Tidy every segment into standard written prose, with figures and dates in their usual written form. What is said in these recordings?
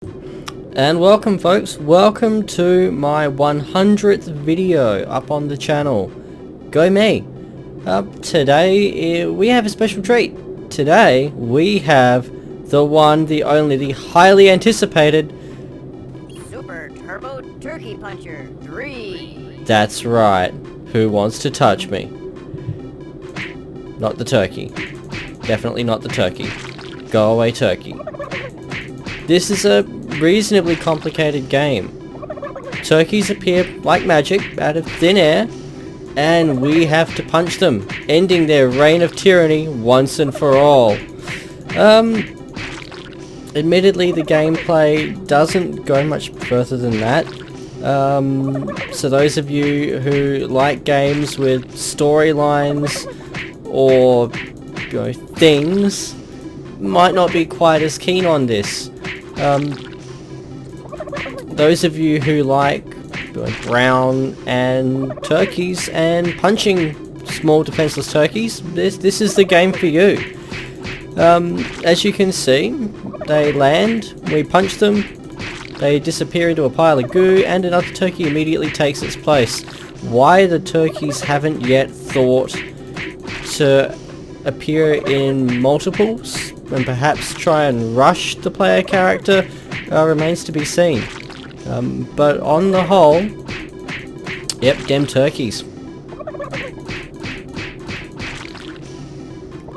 And welcome folks, welcome to my 100th video up on the channel. Go me! Today we have a special treat. Today we have the one, the only, the highly anticipated Super Turbo Turkey Puncher 3. That's right. Who wants to touch me? Not the turkey. Definitely not the turkey. Go away, turkey. This is a reasonably complicated game. Turkeys appear like magic out of thin air, and we have to punch them, ending their reign of tyranny once and for all. Admittedly, the gameplay doesn't go much further than that. So those of you who like games with storylines or things might not be quite as keen on this. Those of you who like brown and turkeys and punching small defenseless turkeys, this is the game for you. As you can see, they land, we punch them, they disappear into a pile of goo, and another turkey immediately takes its place. Why the turkeys haven't yet thought to appear in multiples and perhaps try and rush the player character remains to be seen. But on the whole, yep, damn turkeys.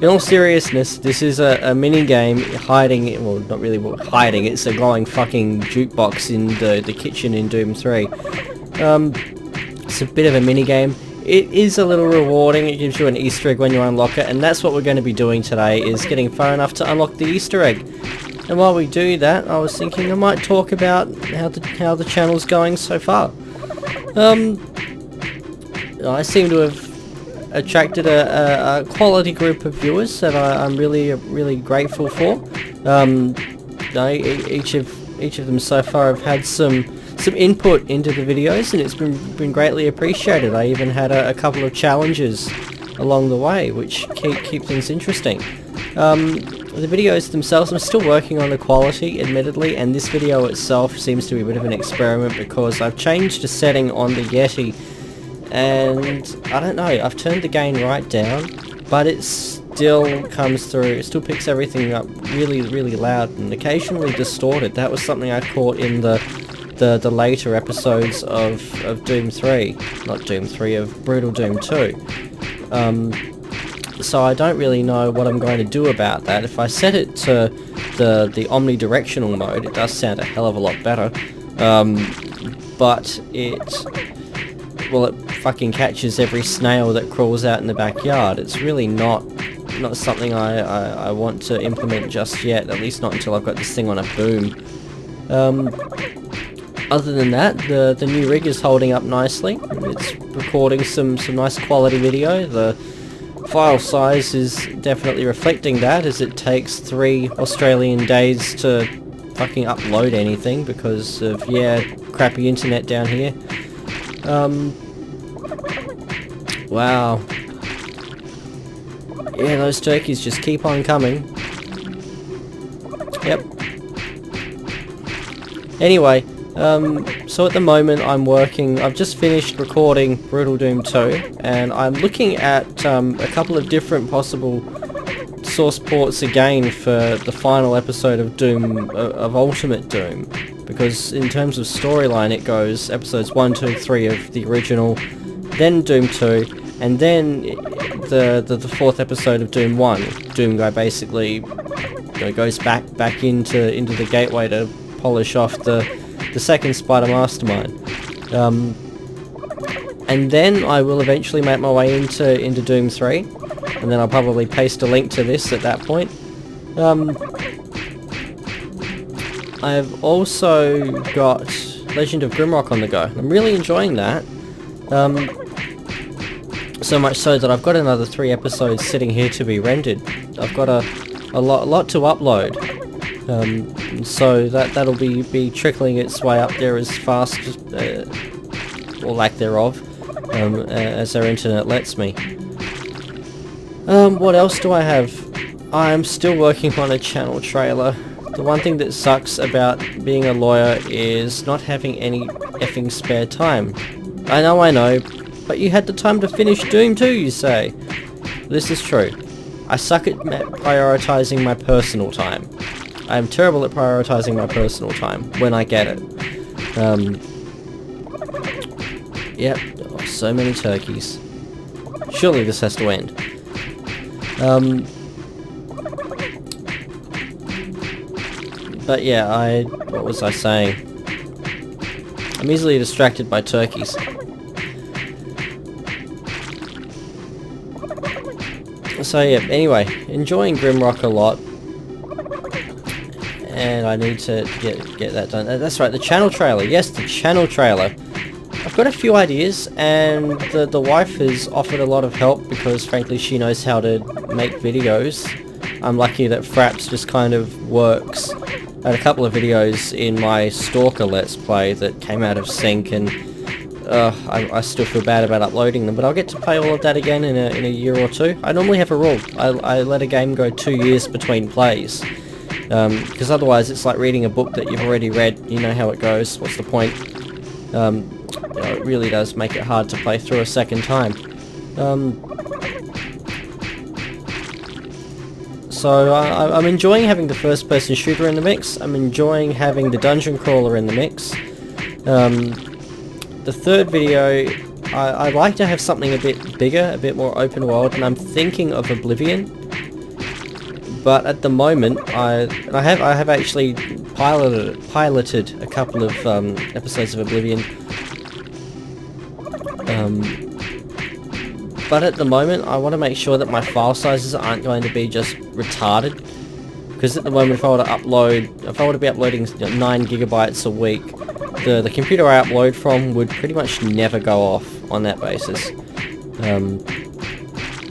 In all seriousness, this is a mini-game hiding, well, not really hiding, it's a glowing fucking jukebox in the kitchen in Doom 3. It's a bit of a mini-game. It is a little rewarding, it gives you an Easter egg when you unlock it, and that's what we're going to be doing today, is getting far enough to unlock the Easter egg. And while we do that, I was thinking I might talk about how the channel's going so far. I seem to have attracted a quality group of viewers that I'm really grateful for. Each of them so far have had some input into the videos, and it's been greatly appreciated. I even had a couple of challenges along the way, which keep things interesting. The videos themselves, I'm still working on the quality, admittedly, and this video itself seems to be a bit of an experiment because I've changed a setting on the Yeti, and I don't know, I've turned the gain right down, but it still comes through, it still picks everything up really loud and occasionally distorted. That was something I caught in the later episodes of Doom 3, not Doom 3, of Brutal Doom 2. So I don't really know what I'm going to do about that. If I set it to the omnidirectional mode, it does sound a hell of a lot better. But it fucking catches every snail that crawls out in the backyard. It's really not something I want to implement just yet, at least not until I've got this thing on a boom. Other than that, the new rig is holding up nicely. It's recording some nice quality video. The file size is definitely reflecting that, as it takes 3 Australian days to fucking upload anything because of, crappy internet down here. Wow. Yeah, those turkeys just keep on coming. Yep. Anyway, so at the moment I've just finished recording Brutal Doom 2, and I'm looking at a couple of different possible source ports again for the final episode of Doom, of Ultimate Doom, because in terms of storyline it goes episodes 1, 2, 3 of the original, then Doom 2, and then the 4th episode of Doom 1. Doom Guy basically goes back into the gateway to polish off the second Spider Mastermind. And then I will eventually make my way into Doom 3, and then I'll probably paste a link to this at that point. I've also got Legend of Grimrock on the go. I'm really enjoying that. So much so that I've got another 3 episodes sitting here to be rendered. I've got a lot to upload. So that'll be trickling its way up there as fast or lack thereof, as our internet lets me. What else do I have? I'm still working on a channel trailer. The one thing that sucks about being a lawyer is not having any effing spare time. I know, but you had the time to finish Doom 2, you say. This is true. I suck at prioritizing my personal time. I am terrible at prioritizing my personal time when I get it. Yep, oh, so many turkeys. Surely this has to end. But yeah, what was I saying? I'm easily distracted by turkeys. So yeah, anyway, enjoying Grimrock a lot. And I need to get that done. That's right, the channel trailer. Yes, the channel trailer. I've got a few ideas, and the wife has offered a lot of help because frankly she knows how to make videos. I'm lucky that Fraps just kind of works. I had a couple of videos in my Stalker Let's Play that came out of sync, and I still feel bad about uploading them, but I'll get to play all of that again in a year or two. I normally have a rule. I let a game go 2 years between plays, because otherwise it's like reading a book that you've already read. You know how it goes. What's the point? You know, it really does make it hard to play through a second time. So I'm enjoying having the first-person shooter in the mix. I'm enjoying having the dungeon crawler in the mix. The third video, I'd like to have something a bit bigger, a bit more open world, and I'm thinking of Oblivion. But at the moment, I have actually piloted a couple of episodes of Oblivion. But at the moment, I want to make sure that my file sizes aren't going to be just retarded. Because at the moment, if I were to be uploading 9 gigabytes a week, the computer I upload from would pretty much never go off on that basis.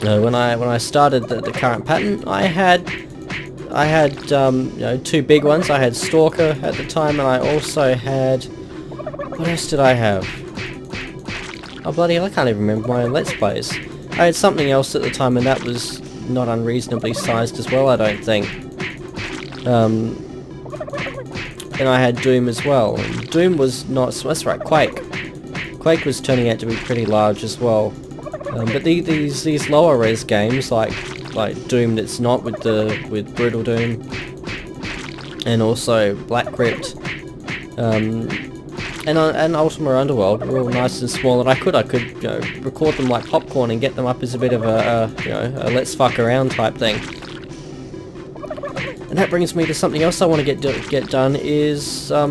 When I started the current pattern, I had you know, 2 big ones. I had Stalker at the time, and I also had, what else did I have? Oh bloody hell, I can't even remember my own Let's Plays. I had something else at the time, and that was not unreasonably sized as well, I don't think. And I had Doom as well. And Doom was not, that's right, Quake. Quake was turning out to be pretty large as well. But these lower res games, like Doom that's not with Brutal Doom, and also Black Crypt, and Ultima Underworld were all nice and small, and I could you know, record them like popcorn and get them up as a bit of a you know, a let's fuck around type thing. And that brings me to something else I want to get done, is a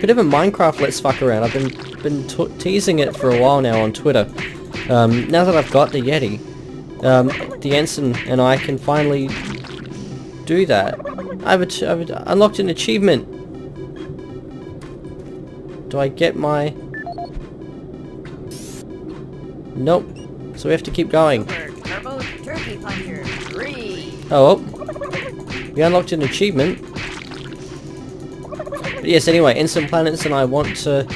bit of a Minecraft let's fuck around. I've been teasing it for a while now on Twitter. Now that I've got the Yeti, the Ensign and I can finally do that. I've unlocked an achievement. Do I get my... Nope. So we have to keep going. Turbo Turkey Puncher 3. Oh, well. We unlocked an achievement. But yes, anyway, Instant Planets and I want to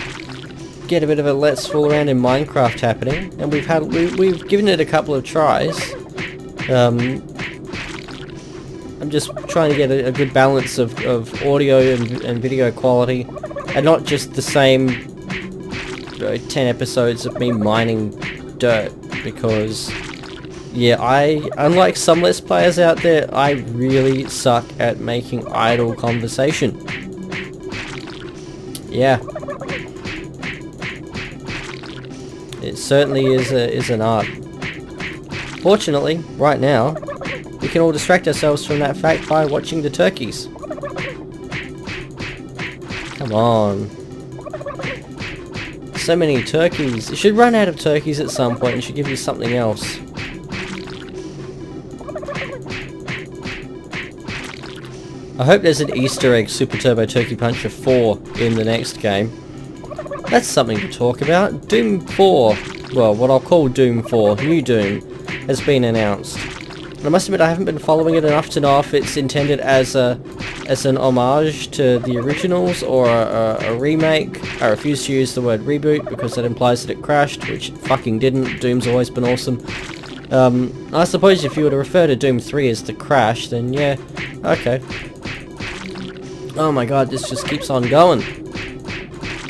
get a bit of a let's fool around in Minecraft happening, and we've given it a couple of tries. I'm just trying to get a good balance of audio and video quality, and not just the same 10 episodes of me mining dirt, because yeah, unlike some Let's Players out there, I really suck at making idle conversation. Yeah. It certainly is an art. Fortunately, right now, we can all distract ourselves from that fact by watching the turkeys. Come on. So many turkeys. It should run out of turkeys at some point and should give you something else. I hope there's an Easter egg Super Turbo Turkey Puncher 4 in the next game. That's something to talk about. Doom 4, well, what I'll call Doom 4, New Doom, has been announced. And I must admit I haven't been following it enough to know if it's intended as an homage to the originals or a remake. I refuse to use the word reboot because that implies that it crashed, which it fucking didn't. Doom's always been awesome. I suppose if you were to refer to Doom 3 as the crash, then yeah, okay. Oh my god, this just keeps on going.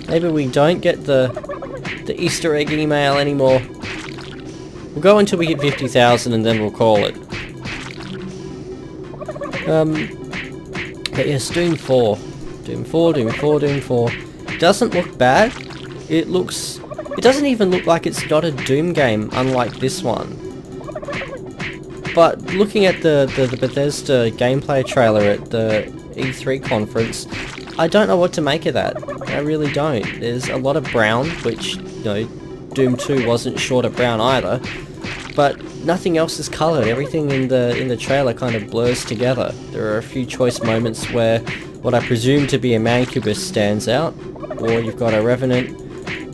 Maybe we don't get the Easter egg email anymore. We'll go until we hit 50,000 and then we'll call it. But yes, Doom 4. Doom 4, Doom 4, Doom 4. Doesn't look bad. It doesn't even look like it's not a Doom game, unlike this one. But looking at the Bethesda gameplay trailer at the E3 conference, I don't know what to make of that. I really don't. There's a lot of brown, which, you know, Doom 2 wasn't short of brown either. But nothing else is coloured. Everything in the trailer kind of blurs together. There are a few choice moments where what I presume to be a Mancubus stands out, or you've got a Revenant,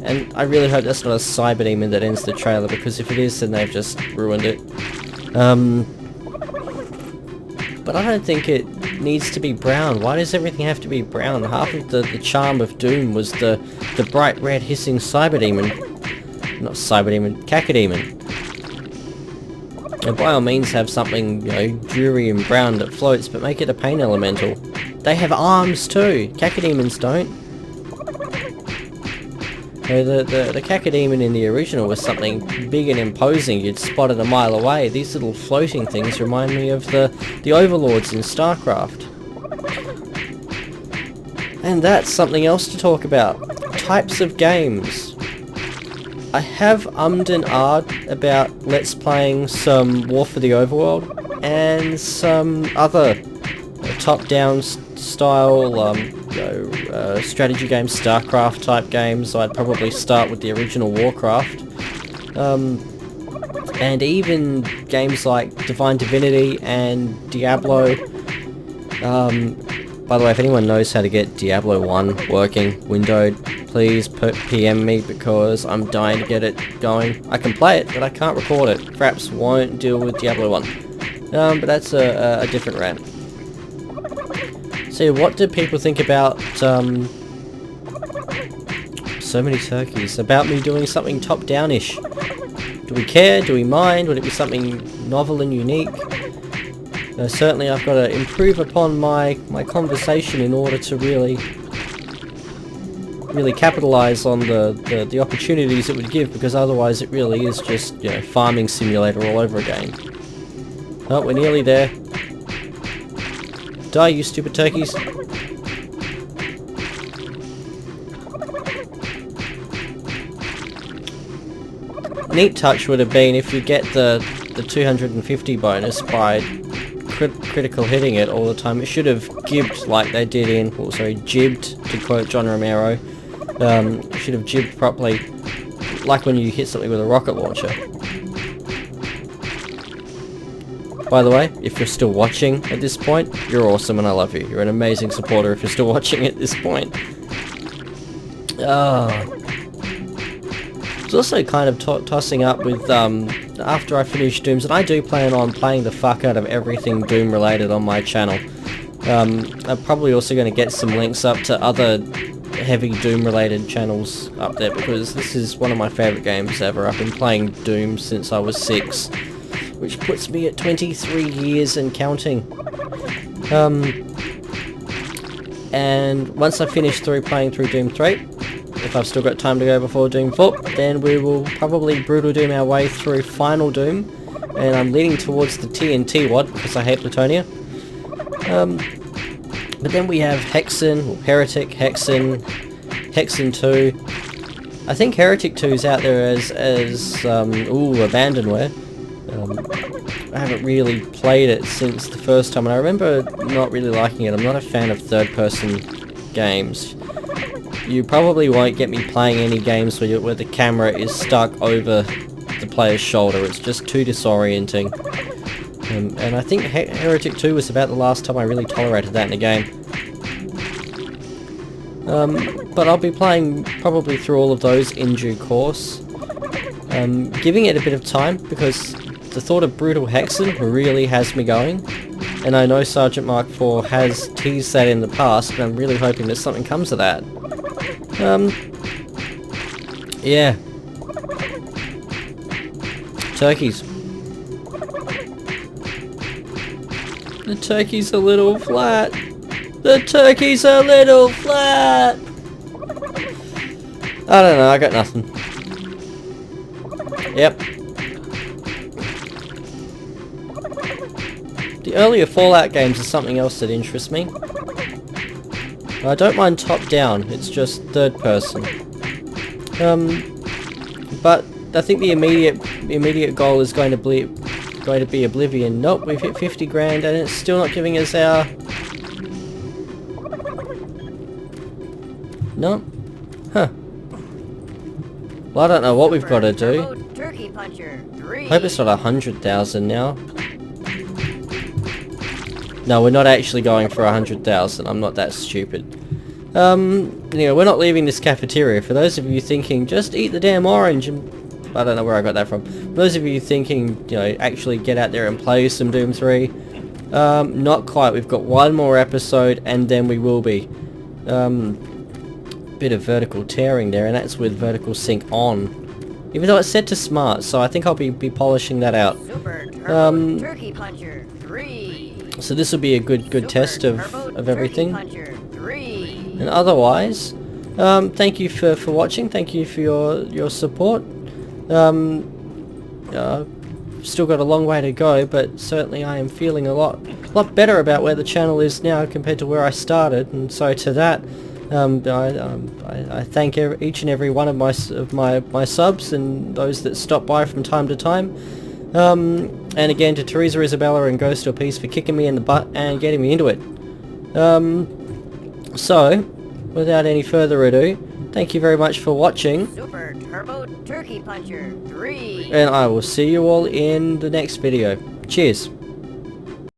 and I really hope that's not a Cyber Demon that ends the trailer, because if it is, then they've just ruined it. But I don't think it needs to be brown. Why does everything have to be brown? Half of the charm of Doom was the bright red hissing Cyber Demon. Not Cyber Demon, Cacodemon. And by all means have something, you know, dreary and brown that floats, but make it a pain elemental. They have arms too! Cacodemons don't. The Cacodemon in the original was something big and imposing you'd spot it a mile away. These little floating things remind me of the Overlords in StarCraft. And that's something else to talk about. Types of games. I have ummed and ahed about let's playing some War for the Overworld and some other top-down style strategy games, StarCraft type games. I'd probably start with the original Warcraft. And even games like Divine Divinity and Diablo. By the way, if anyone knows how to get Diablo 1 working, windowed, please PM me, because I'm dying to get it going. I can play it, but I can't record it. Fraps won't deal with Diablo 1. But that's a different rant. So what do people think about, so many turkeys, about me doing something top-down-ish? Do we care? Do we mind? Would it be something novel and unique? Certainly I've got to improve upon my conversation in order to really capitalise on the opportunities it would give, because otherwise it really is just, you know, farming simulator all over again. Oh, we're nearly there. Die, you stupid turkeys. Neat touch would have been if you get the 250 bonus by critical hitting it all the time. It should have gibbed like they did in, jibbed, to quote John Romero. It should have jibbed properly, like when you hit something with a rocket launcher. By the way, if you're still watching at this point, you're awesome and I love you. You're an amazing supporter if you're still watching at this point. It's also kind of tossing up with, after I finish Dooms, and I do plan on playing the fuck out of everything Doom related on my channel. I'm probably also going to get some links up to other heavy Doom related channels up there, because this is one of my favourite games ever. I've been playing Doom since I was 6. Which puts me at 23 years and counting. And once I finish playing through Doom 3, if I've still got time to go before Doom 4, then we will probably Brutal Doom our way through Final Doom. And I'm leaning towards the TNT WOD, because I hate Plutonia. But then we have Hexen, or Heretic, Hexen 2. I think Heretic 2 is out there as Abandonware. I haven't really played it since the first time, and I remember not really liking it. I'm not a fan of third-person games. You probably won't get me playing any games where the camera is stuck over the player's shoulder. It's just too disorienting. And I think Heretic 2 was about the last time I really tolerated that in a game. But I'll be playing probably through all of those in due course. Giving it a bit of time, because the thought of Brutal Hexen really has me going. And I know Sergeant Mark IV has teased that in the past, and I'm really hoping that something comes of that. Yeah. Turkeys. The turkey's a little flat. The turkey's a little flat! I don't know, I got nothing. Yep. The earlier Fallout games are something else that interests me. I don't mind top-down, it's just third-person. But I think the immediate goal is going to be Oblivion. Nope, we've hit 50 grand and it's still not giving us our... No? Huh. Well, I don't know what we've got to do. Turkey puncher. 3. Hope it's not 100,000 now. No, we're not actually going for 100,000. I'm not that stupid. You know, we're not leaving this cafeteria. For those of you thinking, just eat the damn orange, and I don't know where I got that from. For those of you thinking, you know, actually get out there and play some Doom 3, not quite. We've got one more episode, and then we will be. Bit of vertical tearing there, and that's with vertical sync on. Even though it's set to smart, so I think I'll be polishing that out. Super Turbo Turkey Puncher 3. So this will be a good Super test of Turbo everything. Turkey Puncher 3. And otherwise, thank you for watching. Thank you for your support. Still got a long way to go, but certainly I am feeling a lot better about where the channel is now compared to where I started. And so to that, I thank each and every one of my subs and those that stop by from time to time. And again to Teresa, Isabella and Ghost or Peace for kicking me in the butt and getting me into it. So, without any further ado, thank you very much for watching. Super Turbo Turkey Puncher 3. And I will see you all in the next video. Cheers.